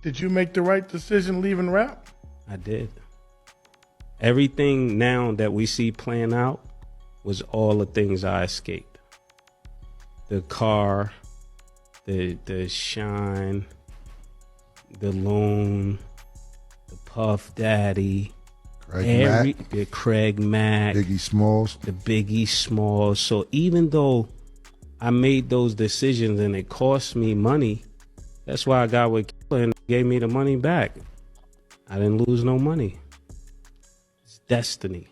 Did you make the right decision leaving rap? I did. Everything now that we see playing out was all the things I escaped. The car, the shine, the loan, the Puff Daddy, the Craig Mack, Biggie Smalls. the Biggie Smalls. So even though I made those decisions and it cost me money, that's why I got with Killer and gave me the money back. I didn't lose no money. It's destiny.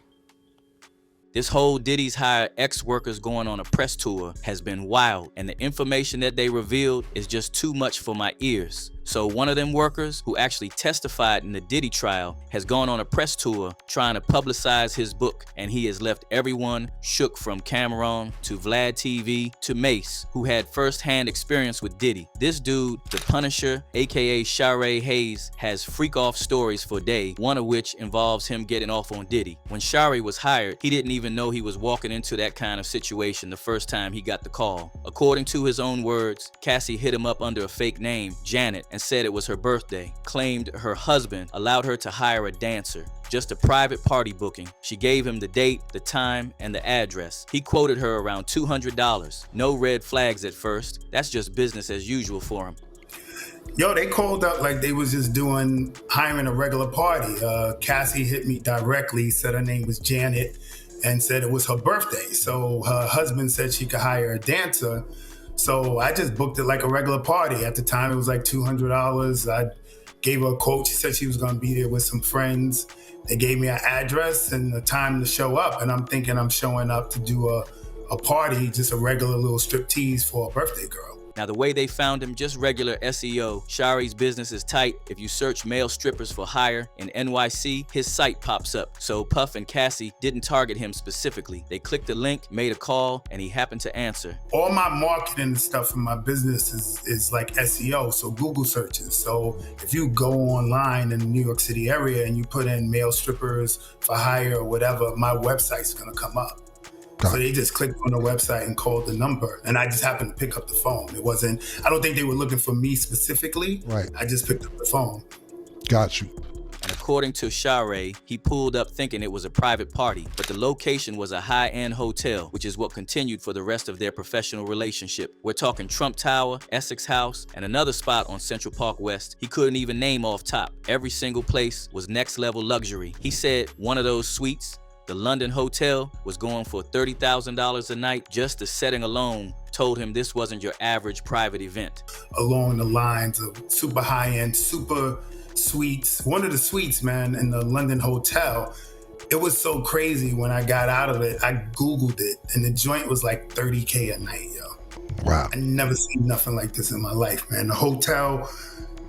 This whole Diddy's hired ex-workers going on a press tour has been wild, and the information that they revealed is just too much for my ears. So one of them workers who actually testified in the Diddy trial has gone on a press tour trying to publicize his book, and he has left everyone shook, from Cameron to VladTV to Mase, who had first-hand experience with Diddy. This dude, the Punisher, aka Share Hayes, has freak-off stories for days, one of which involves him getting off on Diddy. When Share was hired, he didn't even know he was walking into that kind of situation the first time he got the call. According to his own words, Cassie hit him up under a fake name, Janet, and said it was her birthday, claimed her husband allowed her to hire a dancer, just a private party booking. She gave him the date, the time, and the address. He quoted her around $200. No red flags at first. That's just business as usual for him. Yo, they called up like they was just hiring a regular party. Cassie hit me directly, said her name was Janet, and said it was her birthday. So her husband said she could hire a dancer. So I just booked it like a regular party. At the time, it was like $200. I gave her a quote. She said she was going to be there with some friends. They gave me an address and the time to show up. And I'm thinking I'm showing up to do a party, just a regular little striptease for a birthday girl. Now, the way they found him, just regular SEO. Share's business is tight. If you search male strippers for hire in NYC, his site pops up. So Puff and Cassie didn't target him specifically. They clicked the link, made a call, and he happened to answer. All my marketing stuff in my business is like SEO, so Google searches. So if you go online in the New York City area and you put in male strippers for hire or whatever, my website's gonna come up. So they just clicked on the website and called the number, and I just happened to pick up the phone. It wasn't, I don't think they were looking for me specifically. Right. I just picked up the phone. Got you. And according to Share, he pulled up thinking it was a private party, but the location was a high-end hotel, which is what continued for the rest of their professional relationship. We're talking Trump Tower, Essex House, and another spot on Central Park West he couldn't even name off top. Every single place was next-level luxury. He said one of those suites, the London Hotel, was going for $30,000 a night. Just the setting alone told him this wasn't your average private event. Along the lines of super high-end, super suites. One of the suites, man, in the London Hotel, it was so crazy when I got out of it. I Googled it, and the joint was like $30K a night, yo. Wow. I never seen nothing like this in my life, man. The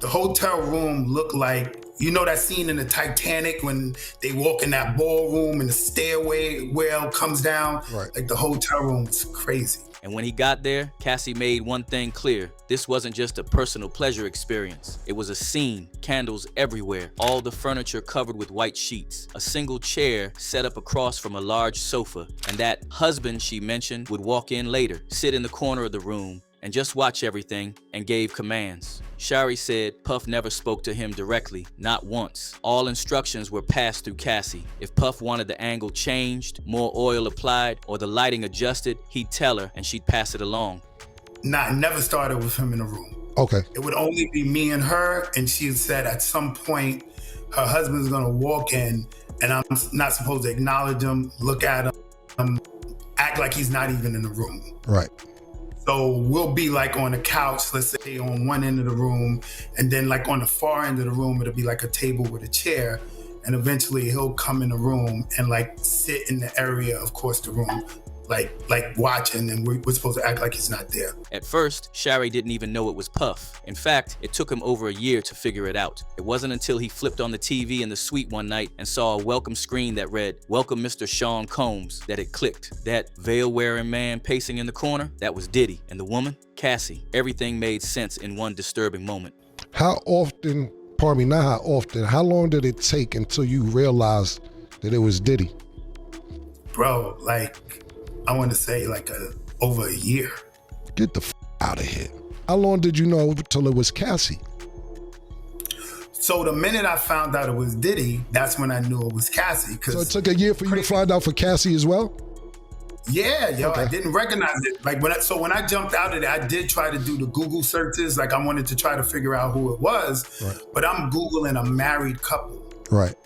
hotel room looked like, you know that scene in the Titanic when they walk in that ballroom and the stairway well comes down? Right. Like the hotel room was crazy. And when he got there, Cassie made one thing clear. This wasn't just a personal pleasure experience. It was a scene, candles everywhere, all the furniture covered with white sheets, a single chair set up across from a large sofa, and that husband she mentioned would walk in later, sit in the corner of the room, and just watch everything and gave commands. Share said Puff never spoke to him directly, not once. All instructions were passed through Cassie. If Puff wanted the angle changed, more oil applied, or the lighting adjusted, he'd tell her and she'd pass it along. Nah, I never started with him in the room. Okay. It would only be me and her, and she had said at some point her husband's gonna walk in and I'm not supposed to acknowledge him, look at him, act like he's not even in the room. Right. So we'll be like on the couch, let's say on one end of the room, and then like on the far end of the room, it'll be like a table with a chair. And eventually he'll come in the room and like sit in the area, of course, the room, like watching, and we're supposed to act like he's not there. At first, Share didn't even know it was Puff. In fact, it took him over a year to figure it out. It wasn't until he flipped on the TV in the suite one night and saw a welcome screen that read, "Welcome Mr. Sean Combs," that it clicked. That veil-wearing man pacing in the corner, that was Diddy. And the woman, Cassie. Everything made sense in one disturbing moment. How often, pardon me, not how often, how long did it take until you realized that it was Diddy? Bro, like, I want to say like over a year. Get the out of here. How long did you know till it was Cassie? So the minute I found out it was Diddy, that's when I knew it was Cassie. So it took a year for you to find out for Cassie as well? Yeah, yo, Okay. I didn't recognize it. Like when I jumped out of it, I did try to do the Google searches. Like I wanted to try to figure out who it was, Right. but I'm Googling a married couple. Right.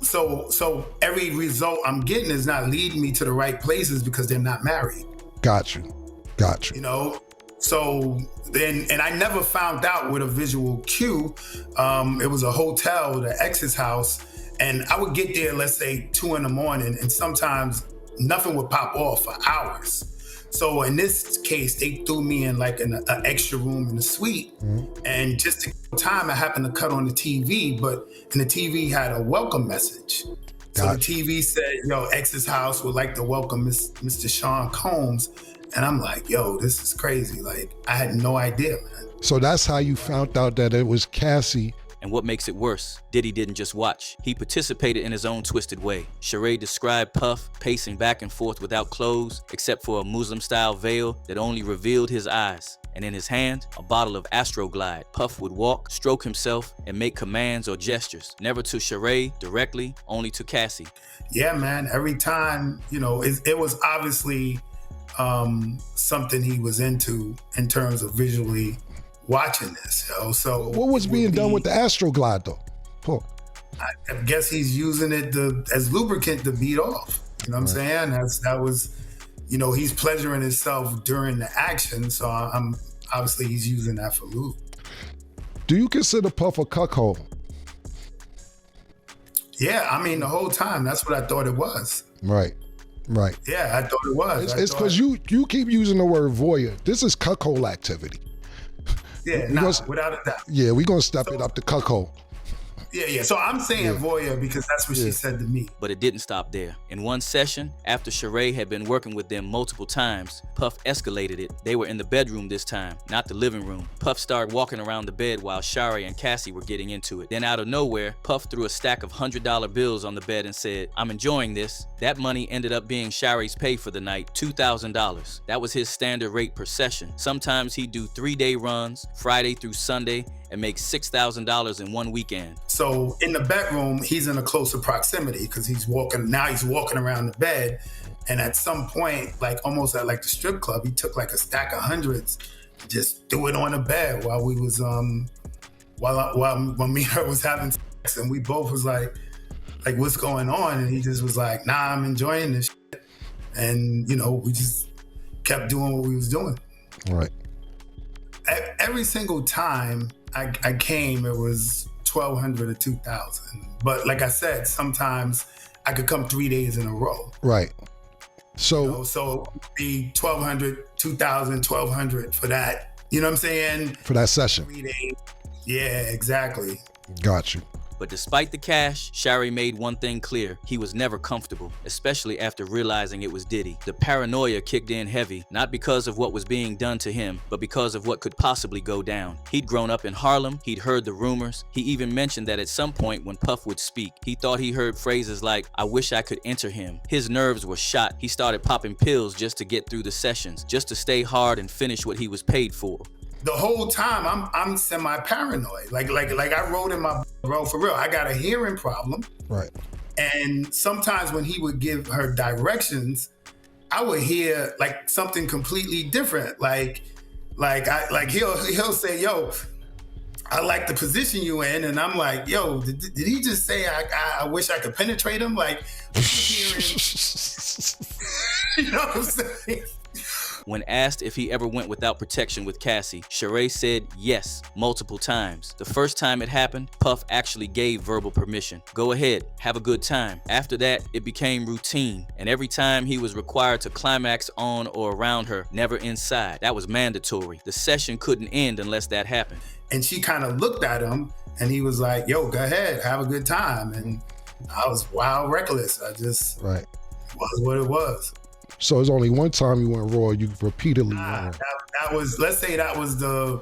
So every result I'm getting is not leading me to the right places because they're not married. Got you. You know? So then, and I never found out with a visual cue. It was a hotel, the ex's house, and I would get there, let's say 2 a.m, and sometimes nothing would pop off for hours. So in this case, they threw me in like an extra room in the suite. And just to get time, I happened to cut on the TV, and the TV had a welcome message. So the TV said, yo, ex's house would like to welcome Mr. Sean Combs. And I'm like, yo, this is crazy. Like, I had no idea, man. So that's how you found out that it was Cassie. And what makes it worse, Diddy didn't just watch. He participated in his own twisted way. Sheree described Puff pacing back and forth without clothes, except for a Muslim-style veil that only revealed his eyes. And in his hand, a bottle of Astroglide. Puff would walk, stroke himself, and make commands or gestures. Never to Sheree directly, only to Cassie. Yeah, man. Every time, you know, it was obviously something he was into in terms of visually watching this. Yo. So What was being done with the Astroglide though? Paul. I guess he's using it as lubricant to beat off. You know what I'm saying? That was, you know, he's pleasuring himself during the action. So I'm obviously he's using that for lube. Do you consider Puff a cuckold? Yeah, I mean the whole time that's what I thought it was. Right. Yeah, I thought it was. It's because you keep using the word voyeur. This is cuckold activity. Yeah, without a doubt. Yeah, we're gonna step it up to cuckold. Yeah. So I'm saying voyeur because that's what she said to me. But it didn't stop there. In one session, after Sheree had been working with them multiple times, Puff escalated it. They were in the bedroom this time, not the living room. Puff started walking around the bed while Shari and Cassie were getting into it. Then out of nowhere, Puff threw a stack of $100 bills on the bed and said, "I'm enjoying this." That money ended up being Shari's pay for the night, $2,000. That was his standard rate per session. Sometimes he'd do 3-day runs, Friday through Sunday, and make $6,000 in one weekend. So in the bedroom, he's in a closer proximity because he's walking around the bed. And at some point, like almost at like the strip club, he took like a stack of hundreds, just threw it on the bed while we was, when me and her was having sex, and we both was like, what's going on? And he just was like, nah, I'm enjoying this shit. And, you know, we just kept doing what we was doing. Right. Every single time I came, it was $1,200 or $2,000. But like I said, sometimes I could come 3 days in a row. Right. So, you know, so be $1,200, $2,000, $1,200 for that. You know what I'm saying? for that session. 3 days. Yeah, exactly. Got you. But despite the cash, Shari made one thing clear. He was never comfortable, especially after realizing it was Diddy. The paranoia kicked in heavy, not because of what was being done to him, but because of what could possibly go down. He'd grown up in Harlem, he'd heard the rumors. He even mentioned that at some point when Puff would speak, he thought he heard phrases like, "I wish I could enter him." His nerves were shot. He started popping pills just to get through the sessions, just to stay hard and finish what he was paid for. The whole time I'm semi-paranoid. Like I wrote in my bro, for real, I got a hearing problem. Right. And sometimes when he would give her directions, I would hear like something completely different. Like he'll say, "Yo, I like the position you in," and I'm like, "Yo, did he just say I wish I could penetrate him?" Like, hearing, you know what I'm saying? When asked if he ever went without protection with Cassie, Sheree said yes, multiple times. The first time it happened, Puff actually gave verbal permission. "Go ahead, have a good time." After that, it became routine, and every time he was required to climax on or around her, never inside. That was mandatory. The session couldn't end unless that happened. And she kind of looked at him, and he was like, "Yo, go ahead, have a good time." And I was wild reckless. I just Right. was what it was. So it's only one time you went raw. You repeatedly went. That was, let's say that was the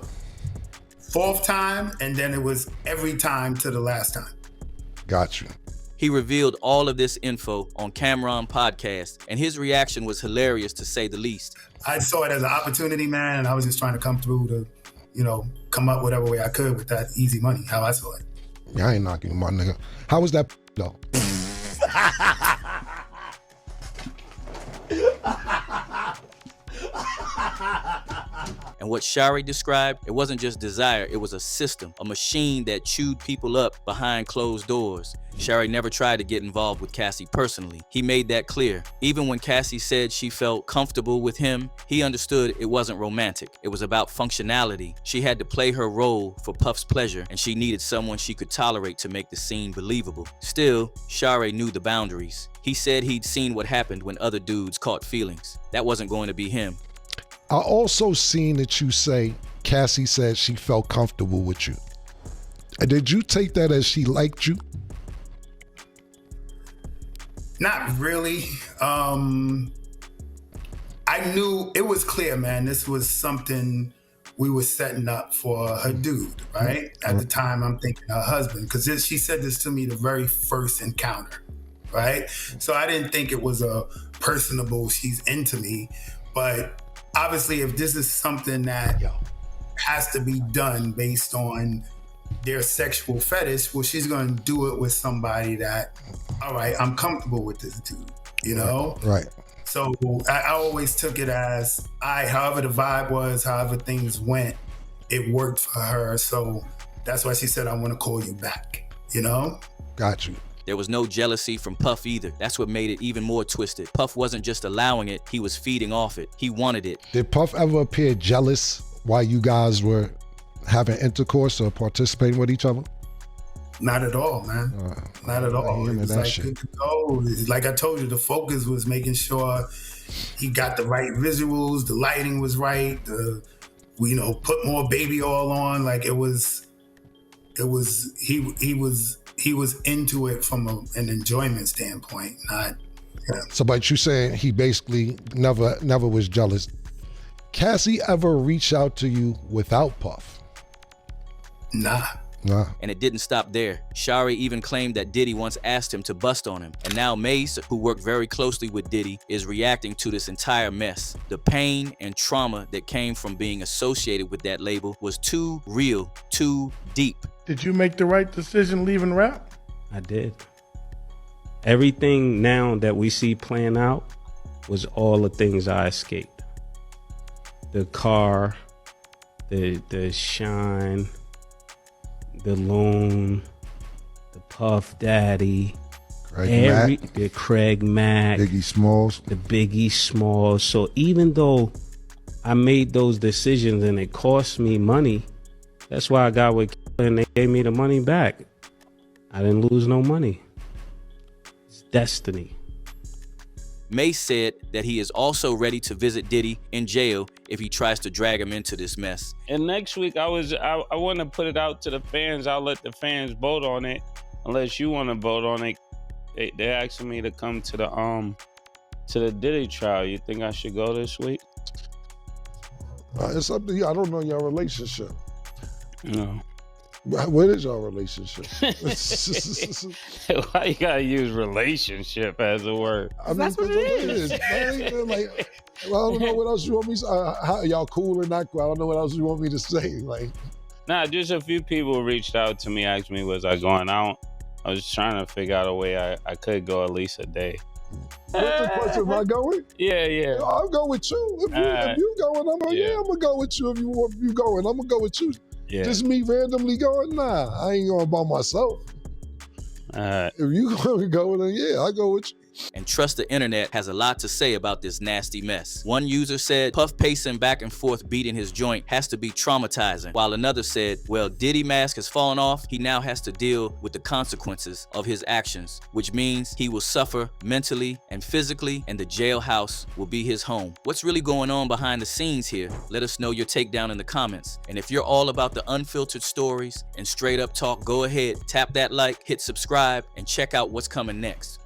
4th time, and then it was every time to the last time. Got you. He revealed all of this info on Cameron podcast, and his reaction was hilarious to say the least. I saw it as an opportunity, man, and I was just trying to come through to, you know, come up whatever way I could with that easy money, how I saw it. Yeah, I ain't knocking you, my nigga. How was that though? And what Shari described, it wasn't just desire, it was a system, a machine that chewed people up behind closed doors. Shari never tried to get involved with Cassie personally. He made that clear. Even when Cassie said she felt comfortable with him, he understood it wasn't romantic. It was about functionality. She had to play her role for Puff's pleasure, and she needed someone she could tolerate to make the scene believable. Still, Shari knew the boundaries. He said he'd seen what happened when other dudes caught feelings. That wasn't going to be him. I also seen that you say Cassie said she felt comfortable with you. Did you take that as she liked you? Not really. I knew it was clear, man. This was something we were setting up for her dude, right? At the time, I'm thinking her husband, because she said this to me the very first encounter, right? So I didn't think it was a personable, she's into me, but obviously, if this is something that has to be done based on their sexual fetish, well, she's going to do it with somebody that, all right, I'm comfortable with this dude, you know? Right. So I always took it as, however the vibe was, however things went, it worked for her. So that's why she said, I want to call you back, you know? Got you. There was no jealousy from Puff either. That's what made it even more twisted. Puff wasn't just allowing it, he was feeding off it. He wanted it. Did Puff ever appear jealous while you guys were having intercourse or participating with each other? Not at all, man. Not at all. It was like good to go. Like I told you, the focus was making sure he got the right visuals, the lighting was right, put more baby oil on. Like he was into it from an enjoyment standpoint, not. Yeah. So, but you saying he basically never was jealous. Cassie ever reach out to you without Puff? Nah. And it didn't stop there. Shari even claimed that Diddy once asked him to bust on him. And now Mase, who worked very closely with Diddy, is reacting to this entire mess. The pain and trauma that came from being associated with that label was too real, too deep. Did you make the right decision leaving rap? I did. Everything now that we see playing out was all the things I escaped. The car, the shine, the loan, the Puff Daddy, the Craig Mack, Biggie Smalls. the Biggie Smalls. So even though I made those decisions and it cost me money, that's why I got with and they gave me the money back. I didn't lose no money. It's destiny. Mase said that he is also ready to visit Diddy in jail if he tries to drag him into this mess. And next week, I want to put it out to the fans. I'll let the fans vote on it. Unless you want to vote on it, they asking me to come to the Diddy Trial. You think I should go this week? It's up to you. I don't know your relationship. No. What is your relationship? Why you gotta use relationship as a word? I mean, that's what it is. I don't know what else you want me to say. How y'all cool or not cool? I don't know what else you want me to say. Nah, just a few people reached out to me, asked me, was I going out? I was trying to figure out a way I could go at least a day. What's the question? Am I going? Yeah. I'll go with you. If you going, I'm gonna go with you. If you going, I'm gonna go with you. Yeah. Just me randomly going? Nah, I ain't going by myself. If you gonna go, then I go with you. And trust the internet has a lot to say about this nasty mess. One user said Puff pacing back and forth beating his joint has to be traumatizing, while another said, well, Diddy mask has fallen off, he now has to deal with the consequences of his actions, which means he will suffer mentally and physically, and the jailhouse will be his home. What's really going on behind the scenes here? Let us know your take down in the comments. And if you're all about the unfiltered stories and straight up talk, go ahead, tap that like, hit subscribe, and check out what's coming next.